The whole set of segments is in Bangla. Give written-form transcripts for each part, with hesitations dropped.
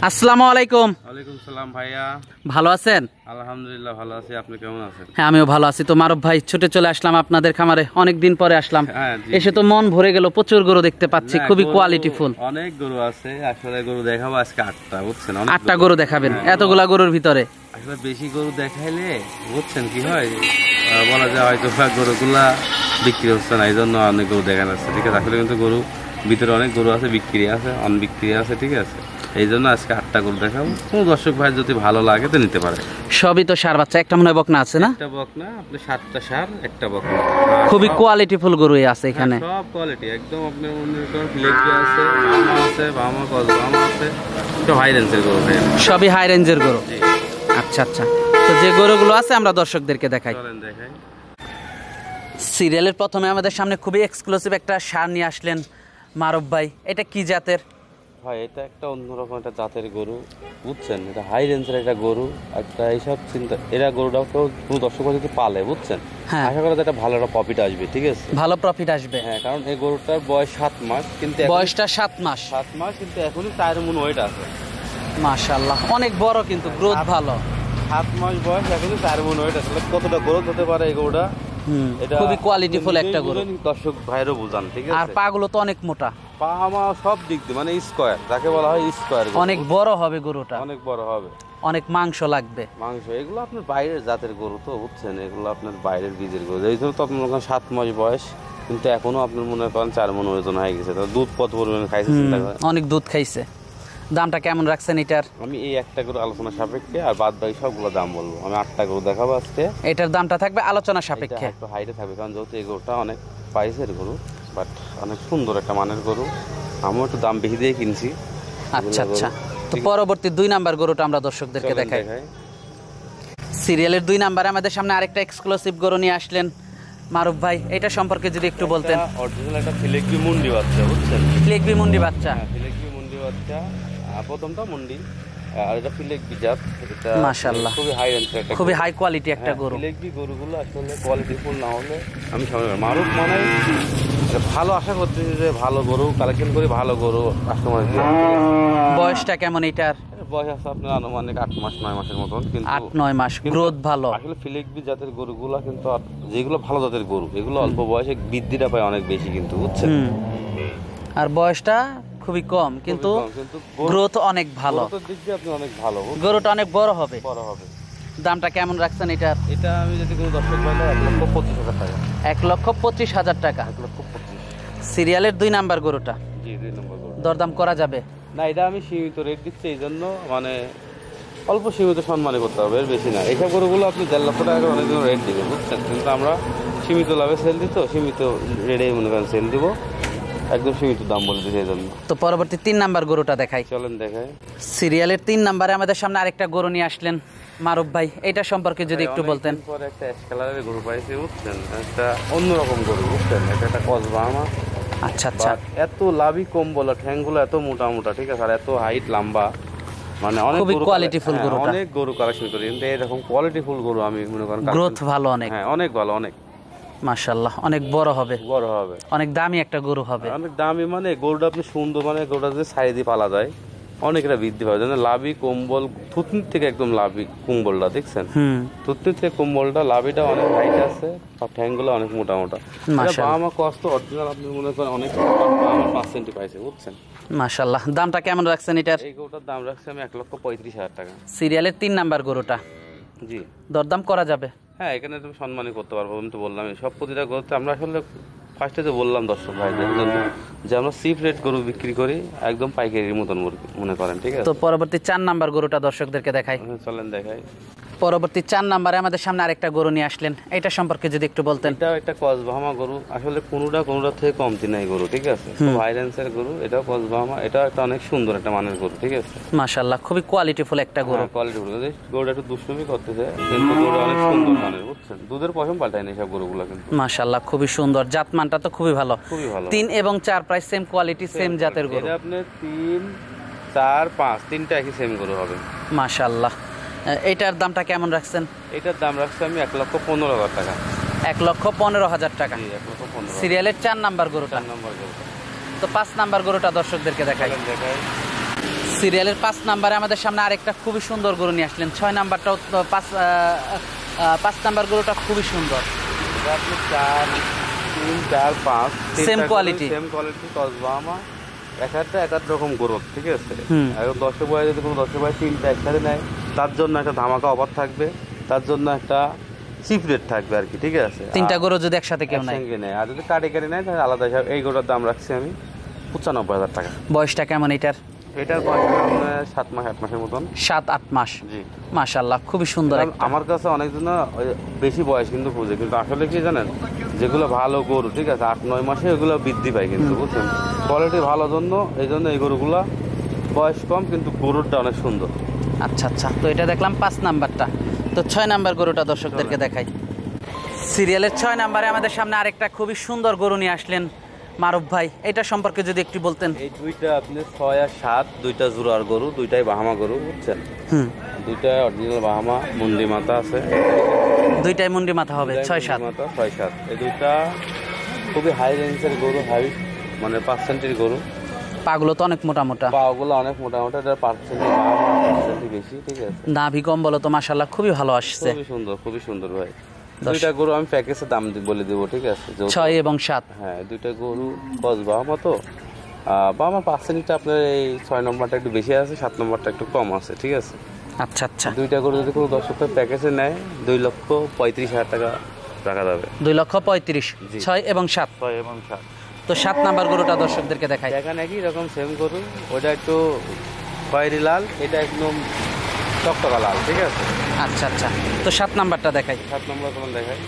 আসসালামু আলাইকুম। ওয়ালাইকুম সালাম ভাইয়া, ভালো আছেন? আলহামদুলিল্লাহ ভালো আছি, আপনি কেমন আছেন? হ্যাঁ আমিও ভালো আছি। তো মারুফ ভাই, ছুটে চলে আসলাম আপনাদের খামারে, অনেকদিন পরে আসলাম। এসে তো মন ভরে গেল, প্রচুর গরু দেখতে পাচ্ছি, খুবই কোয়ালিটিফুল। অনেক গরু আছে, আসলে গরু দেখাবো আজকে 8টা, বুঝছেন? 8টা গরু দেখাবেন? এতগুলা গরুর ভিতরে আসলে বেশি গরু দেখাইলে বুঝছেন কি হয়, বলা যায় হয়তো গরুগুলা বিক্রি হচ্ছে না, এই জন্য অনেক গরু দেখানো আছে, ঠিক আছে? আসলে কিন্তু গরু ভিতরে অনেক গরু আছে, বিক্রি আছে, বিক্রি আছে, ঠিক আছে? এই জন্য আজকে 8টা গরু দেখাবো। কোনো দর্শক ভাই যদি ভালো লাগে তো নিতে পারে। সবই তো সার বাচ্চা, একটা মনে হয় বকনা আছে না? একটা বকনা, আপনি 7টা সার, একটা বকনা। খুবই কোয়ালিটিফুল গরু আছে এখানে, সব কোয়ালিটি একদম। আপনার মনে করেন ফ্লেক্সি আছে, বামা আছে, বামা কস বামা আছে, সব হাই রেঞ্জের গরু, সবই হাই রেঞ্জের গরু। আচ্ছা আচ্ছা, তো যে গরুগুলো আছে আমরা দর্শকদেরকে দেখাই। চলেন দেখাই। সিরিয়ালের প্রথমে আমাদের সামনে খুবই এক্সক্লুসিভ একটা সার নিয়ে আসলেন মারুফ ভাই। এটা কি জাতের ভাই? এটা একটা অন্যরকম একটা জাতের গরু, বুঝছেন? এটা হাই রেঞ্জের একটা গরু, একটা এইসব চিন্তা, এরা গরুটাও কোনো দর্শক যদি পালে, বুঝছেন, আশা করা যায় একটা ভালো একটা প্রফিট আসবে, ঠিক আছে? ভালো প্রফিট আসবে, হ্যাঁ, কারণ এই গরুটার বয়স 7 মাস, কিন্তু বয়সটা 7 মাস, 7 মাস, কিন্তু এখনই 4 মণ ওয়েট আছে। মাশাআল্লাহ, অনেক বড়, কিন্তু গ্রোথ ভালো। 7 মাস বয়স, এখনই 4 মণ ওয়েট আছে। কতটা গ্রোথ হতে পারে এই গরুটা? এটা খুবই কোয়ালিটিফুল একটা গরু, দর্শক ভাইরও বুঝান, ঠিক আছে? আর পাগুলো তো অনেক মোটা, পা আমা সব দিক দিয়ে, মানে স্কয়ার, যাকে বলা হয় স্কয়ার। অনেক বড় হবে গরুটা, অনেক বড় হবে, অনেক মাংস লাগবে। মাংস এগুলো আপনার বাইরের জাতের গরু তো, বুঝছেন? এগুলো আপনার বাইরের বীজের গরু, এই জন্য তো আপনার মনে করেন 7 মাস বয়স, কিন্তু এখনো আপনার মনে করেন 4 মণ ওজন হয়ে গেছে। দুধ কত পরিমাণে খাইছে চিন্তা করেন, অনেক দুধ খাইছে। দামটা কেমন রাখছেন এটার? আমি এই একটা গরু আলোচনা সাপেক্ষে, আর বাদ বাকি সবগুলো দাম বলবো। আমি 8টা গরু দেখাবো আজকে, এটার দামটা থাকবে আলোচনা সাপেক্ষে, একটু হাইটে থাকবে, কারণ যেহেতু এই গরুটা অনেক প্রাইসের গরু, বাট অনেক সুন্দর একটা মানের গরু, আমিও একটু দাম বেশি দিয়ে কিনছি। আচ্ছা আচ্ছা, তো পরবর্তী 2 নাম্বার গরুটা আমরা দর্শকদেরকে দেখাই। সিরিয়ালের 2 নাম্বারে আমাদের সামনে আরেকটা এক্সক্লুসিভ গরু নিয়ে আসলেন মারুফ ভাই, এটা সম্পর্কে যদি একটু বলতেন। অরিজিনাল একটা ফিলেকবি মুন্ডি বাচ্চা, বুঝছেন? ফিলেকবি মুন্ডি বাচ্চা, ফিলেকবি মুন্ডি বাচ্চা, প্রথমটা মুন্ডি, আর এটা ফিলেকবি জাত। এটা মাশাআল্লাহ খুবই হাই রেঞ্জ একটা, খুবই হাই কোয়ালিটি একটা গরু। ফিলেকবি গরুগুলো আসলে কোয়ালিটিফুল না হলে আমি মারুফ মানে ভালো আশা করতেছি যে ভালো গরু কালেকশন করে, ভালো গরু কাস্টমার দিয়ে। বয়সটা কেমন এটার? বয়স আছে আপনার আনুমানিক 8 মাস 9 মাসের মতন, কিন্তু 8-9 মাস, গ্রোথ ভালো। আসলে ফিলেকবি জাতের গরুগুলো কিন্তু, যেগুলো ভালো জাতের গরু, এগুলো অল্প বয়সে বৃদ্ধিটা পায় অনেক বেশি, কিন্তু বুঝছেন? আর বয়সটা খুবই কম, কিন্তু গ্রোথ অনেক ভালো। দিক দিয়ে আপনি অনেক ভালো, গরুটা অনেক বড় হবে। বড় হবে। দামটা কেমন রাখছেন এটার? এটা আমি যদি কোনো দর্শক পাইলে 1,25,000 টাকা। 1,25,000 টাকা। 1,25,000। সিরিয়ালের 2 নাম্বার গরুটা, জি 2 নম্বর গরু। দরদাম করা যাবে? না, এটা আমি সীমিত রেট দিচ্ছি, এই জন্য মানে অল্প সীমিত সম্মানে করতে হবে, এর বেশি না। এইসব গরুগুলো আপনি 1.5 লক্ষ টাকা অনেক দিন রেট দিবেন, বুঝছেন? কিন্তু আমরা সীমিত লাভে সেল দিই, তো সীমিত রেটে মনে করেন সেল দিব, একদম সীমিত দাম বলে দিচ্ছি এই জন্য। তো পরবর্তী 3 নাম্বার গরুটা দেখাই। চলেন দেখাই। সিরিয়ালের 3 নাম্বারে আমাদের সামনে আরেকটা গরু নিয়ে আসলেন মারুফ ভাই, এটা সম্পর্কে যদি একটু বলতেন। পরে একটা অ্যাশ কালারের গরু পাইছি, বুঝছেন? একটা অন্যরকম গরু, বুঝছেন? এটা একটা কসবা আমার। আচ্ছা আচ্ছা, এত লাভি কম্বল, ঠ্যাংগুলো এত মোটা মোটা, ঠিক আছে? আর এত হাইট লম্বা, মানে অনেক কোয়ালিটিফুল গরু, অনেক গরু কালেকশন করি, কিন্তু এরকম কোয়ালিটিফুল গরু আমি মনে করেন গ্রোথ ভালো অনেক। হ্যাঁ, অনেক ভালো, অনেক মাশাআল্লাহ, অনেক বড় হবে, বড় হবে, অনেক দামি একটা গরু হবে। অনেক দামি, মানে গরুটা আপনি সুন্দর, মানে গরুটা যদি সাইড দিয়ে পালা যায় অনেকটা বৃদ্ধি পাবে। যেন লাভি কম্বল, থুতনির থেকে একদম লাভি কম্বলটা দেখছেন, থুতনির থেকে কম্বলটা, লাভিটা অনেক হাইট আছে, আর ঠ্যাংগুলো অনেক মোটা মোটা। বাবা কষ্ট অরিজিনাল আপনি মনে করেন অনেক 5 পাইছে, বুঝছেন? মাশাআল্লাহ, দামটা কেমন রাখছেন এটার? এই গরুটার দাম রাখছি আমি 1,35,000 টাকা। সিরিয়ালের 3 নাম্বার গরুটা, জি দরদাম করা যাবে? হ্যাঁ, এখানে তুমি সম্মানই করতে পারবো, আমি তো বললাম সব প্রতিটা গরুতে আমরা আসলে ফার্স্টে যে বললাম দর্শক ভাইদের জন্য যে আমরা চিপ রেট গরু বিক্রি করি, একদম পাইকারির মতন মনে করেন, ঠিক আছে? তো পরবর্তী 4 নাম্বার গরুটা দর্শকদেরকে দেখাই। চলেন দেখাই। পরবর্তী 4 নম্বরে আমাদের সামনে আরেকটা গরু নিয়ে আসলেন, এটা সম্পর্কে যদি একটু বলতেন। এটাও একটা কসবাহামা গরু, আসলে কোনোটা থেকে কমতি নাই গরু, ঠিক আছে, খুব হাই রেঞ্জের গরু। এটাও কসবাহামা, এটাও একটা অনেক সুন্দর একটা মানের গরু, ঠিক আছে। মাশাআল্লাহ, খুবই কোয়ালিটিফুল একটা গরু। কোয়ালিটি গরুটা একটু দুষ্টুমি করতেছে, কিন্তু গরু অনেক সুন্দর মানের, বুঝছেন, দুধের পশম পাল্টায় না সব গরুগুলো কিন্তু। মাশাআল্লাহ, খুবই সুন্দর, জাতমানটা তো খুবই ভালো। খুবই ভালো। 3 এবং 4 প্রায় সেম কোয়ালিটি, সেম জাতের গরু। এটা আপনি 3, 4, 5 তিনটা একই সেম গরু হবে। মাশাআল্লাহ, এটার দামটা কেমন রাখছেন? এটার দাম রাখছি আমি 1,15,000 টাকা। 1,15,000 টাকা। 1,15,000। সিরিয়ালের 4 নাম্বার গরুটা। 4 নম্বর গরু। তো 5 নাম্বার গরুটা দর্শকদেরকে দেখাই। সিরিয়ালের 5 নাম্বারে আমাদের সামনে আরেকটা খুবই সুন্দর গরু নিয়ে আসলেন। 6 নাম্বারটাও 5 নাম্বার গরুটা খুবই সুন্দর। আপনি 4, 3, 4, 5 সেম কোয়ালিটি, কসবাহামা, এক রকম গরু, ঠিক আছে। এখন 10 বয়স যদি কোনো 10 বয়স তিনটা একসাথে নেয়, তার জন্য একটা ধামাকা অফার থাকবে, তার জন্য একটা চিপ রেট থাকবে আর কি, ঠিক আছে। 3টা গরু যদি একসাথে কেউ নেয়, আর যদি কাটি নেয় তাহলে আলাদা হিসাব। এই গরুর দাম রাখছি আমি 95,000 টাকা। বয়সটা কেমন এটার? এটার বয়স 7 মাস 8 মাসের মতন। 7-8 মাস। জি। মাশাআল্লাহ, খুবই সুন্দর। আমার কাছে অনেকজন বেশি বয়স কিন্তু খুঁজে, কিন্তু আসলে কি জানেন, যেগুলো ভালো গরু, ঠিক আছে, 8-9 মাসে এগুলো বৃদ্ধি পায় কিন্তু, বুঝছেন, কোয়ালিটি ভালো জন্য, এই জন্য এই গরুগুলো বয়স কম কিন্তু গরুটা অনেক সুন্দর। আচ্ছা আচ্ছা, তো এটা দেখলাম 5 নাম্বারটা। তো 6 নাম্বার গরুটা দর্শকদেরকে দেখাই। সিরিয়ালের 6 নাম্বারে আমাদের সামনে আরেকটা খুবই সুন্দর গরু নিয়ে আসলেন মারুফ ভাই, এটা সম্পর্কে যদি একটু বলতেন। এই দুইটা আপনি 6 আর 7 দুইটা জোড়ার গরু, দুইটাই বাহামা গরু, বুঝছেন। দুইটা অরিজিনাল বাহামা, মুন্ডি মাথা আছে, দুইটাই মুন্ডি মাথা হবে। 6-7 মাথা, 6-7। এই দুইটা খুবই হাই রেঞ্জের গরু, হাই মানে পার্সেন্টের গরু। পাগুলো তো অনেক মোটা মোটা, পাগুলো অনেক মোটা মোটা, এটা পার্সেন্টেজ বেশি, ঠিক আছে। নাভি কম্বল তো মাশাআল্লাহ খুবই ভালো আসছে, খুবই সুন্দর ভাই। দুইটা গরু আমি প্যাকেজে দাম বলে দেবো, ঠিক আছে। 6 এবং 7। হ্যাঁ, দুইটা গরু বাহামা তো, বাহামা পার্সেন্টটা আপনার এই 6 নম্বরটা একটু বেশি আছে, 7 নম্বরটা একটু কম আছে, ঠিক আছে। আচ্ছা আচ্ছা, দুইটা গরু যদি কোনো দর্শকের প্যাকেজে নেয় 2,35,000 টাকা রাখা যাবে। 2,35,000, 6 এবং 7। 6 এবং 7। তো 7 নাম্বার গরুটা দর্শকদেরকে দেখাই। দেখেন একই রকম সেম গরু, ওটা একটু খয়েরি লাল, এটা একদম টকটকা লাল, ঠিক আছে। আচ্ছা আচ্ছা, তো 7 নাম্বারটা দেখাই। 7 নম্বর কোন দেখাই?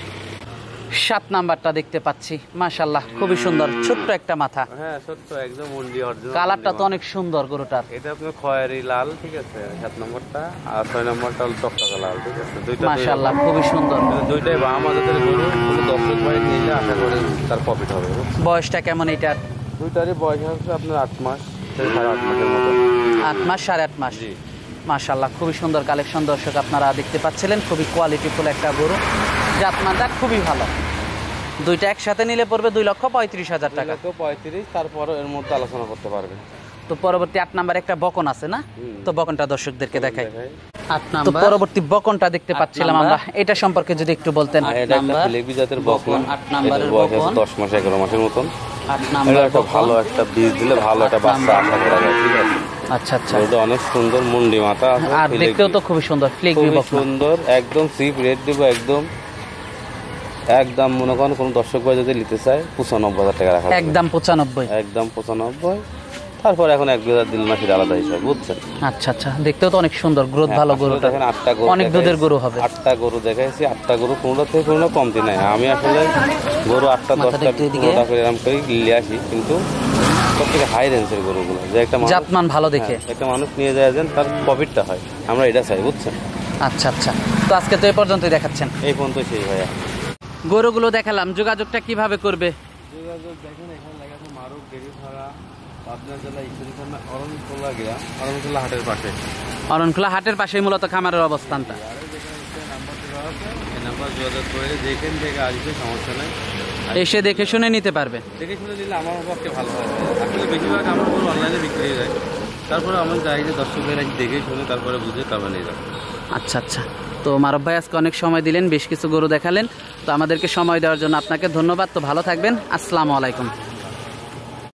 7 নাম্বারটা দেখতে পাচ্ছি, মাশাআল্লাহ খুবই সুন্দর, ছোট্ট একটা মাথা। হ্যাঁ, সত্য, একদম মুন্ডি অরিজিনাল। কালারটা তো অনেক সুন্দর গরুটার। এটা আপনার খয়েরি লাল, ঠিক আছে, 7 নম্বরটা, আর 6 নম্বরটা হলো টকটকা লাল, ঠিক আছে। দুইটা মাশাআল্লাহ খুবই সুন্দর। দুইটাই বাহামা জাতের গরু, কোনো দর্শক ভাই নিলে আশা করি তার প্রফিট হবে। বয়সটা কেমন এটার? দুইটারই বয়স হচ্ছে আপনার 8 মাস থেকে 8.5 মাসের মতো। 8 মাস 8.5 মাস। জি। মাশাআল্লাহ খুবই সুন্দর কালেকশন দর্শক আপনারা দেখতে পাচ্ছিলেন, খুবই কোয়ালিটিফুল একটা গরু, জাতমানটা খুবই ভালো। দুইটা একসাথে নিলে পড়বে 2,35,000 টাকা। 2,35,000, তারপরে এর মধ্যে আলোচনা করতে পারবে। তো পরবর্তী 8 নাম্বার একটা বকন আছে না, তো বকনটা দর্শকদেরকে দেখাই। 8 তো নাম্বার পরবর্তী বকনটা দেখতে পাচ্ছিলাম আমরা, এটা সম্পর্কে যদি একটু বলতেন। এটা একটা ফিলেবি জাতের বকন, 8 নাম্বারের বয়স বকন, 10 মাস 11 মাসের মতন। 8 এটা নাম্বার একটা ভালো একটা বীজ দিলে ভালো একটা বাচ্চা আশা করা যায়, ঠিক আছে। আচ্ছা আচ্ছা, এটা অনেক সুন্দর মুন্ডি মাথা আছে, আর দেখতেও তো খুবই সুন্দর, ফ্লেগবি খুবই বকন সুন্দর, একদম চিপ রেট দিব, একদম মনে করেন কোন দর্শক ভাই যদি নিতে চায় 95,000 টাকা রাখা যাবে। একদম 95। একদম 95। তারপর এখন 1,000 দিল না, সেটা আলাদা হিসাব, বুঝছেন। আচ্ছা আচ্ছা, দেখতেও তো অনেক সুন্দর, গ্রোথ ভালো গরুটা। দেখেন 8টা গরু, অনেক দুধের গরু হবে। 8টা গরু দেখাইছি, 8টা গরু কোনোটা থেকে কোনো কমতি নাই। আমি আসলে গরু 8টা 10টা করে এরকম করে নিয়ে আসি, কিন্তু সবথেকে হাই রেঞ্জের গরুগুলো, যে একটা জাতমান ভালো দেখে একটা মানুষ নিয়ে যায় যেন তার প্রফিটটা হয়, আমরা এটা চাই, বুঝছেন। আচ্ছা আচ্ছা, তো আজকে তো এই পর্যন্তই দেখাচ্ছেন। এই পর্যন্ত সেই ভাইয়া গরুগুলো দেখালাম, যোগাযোগটা কিভাবে করবে? যোগাযোগ দেখেন, এখানে লেখা আছে মারুফ ডেইরি ফার্ম, আপনার জেলা ঈশ্বরীখানা, অরণখোলা গ্রাম, অরণখোলা হাটের পাশে। অরণখোলা হাটের পাশেই মূলত খামারের অবস্থানটা। নাম্বার দেওয়া আছে, এই নাম্বার যোগাযোগ করে যেখান থেকে আসবে সমস্যা নাই, এসে দেখে শুনে নিতে পারবে। দেখে শুনে নিলে আমার পক্ষে ভালো হয়। আসলে বেশিরভাগ আমার গরু অনলাইনে বিক্রি হয়ে যায়, তারপরে আমার চাই যে দর্শকদের দেখে শুনে তারপরে বুঝে তারপরে নিয়ে যাবো। আচ্ছা আচ্ছা, তো মারুফ ভাই আজকে অনেক সময় দিলেন, বেশ কিছু গরু দেখালেন, তো আমাদেরকে সময় দেওয়ার জন্য আপনাকে ধন্যবাদ। তো ভালো থাকবেন, আসসালামু আলাইকুম।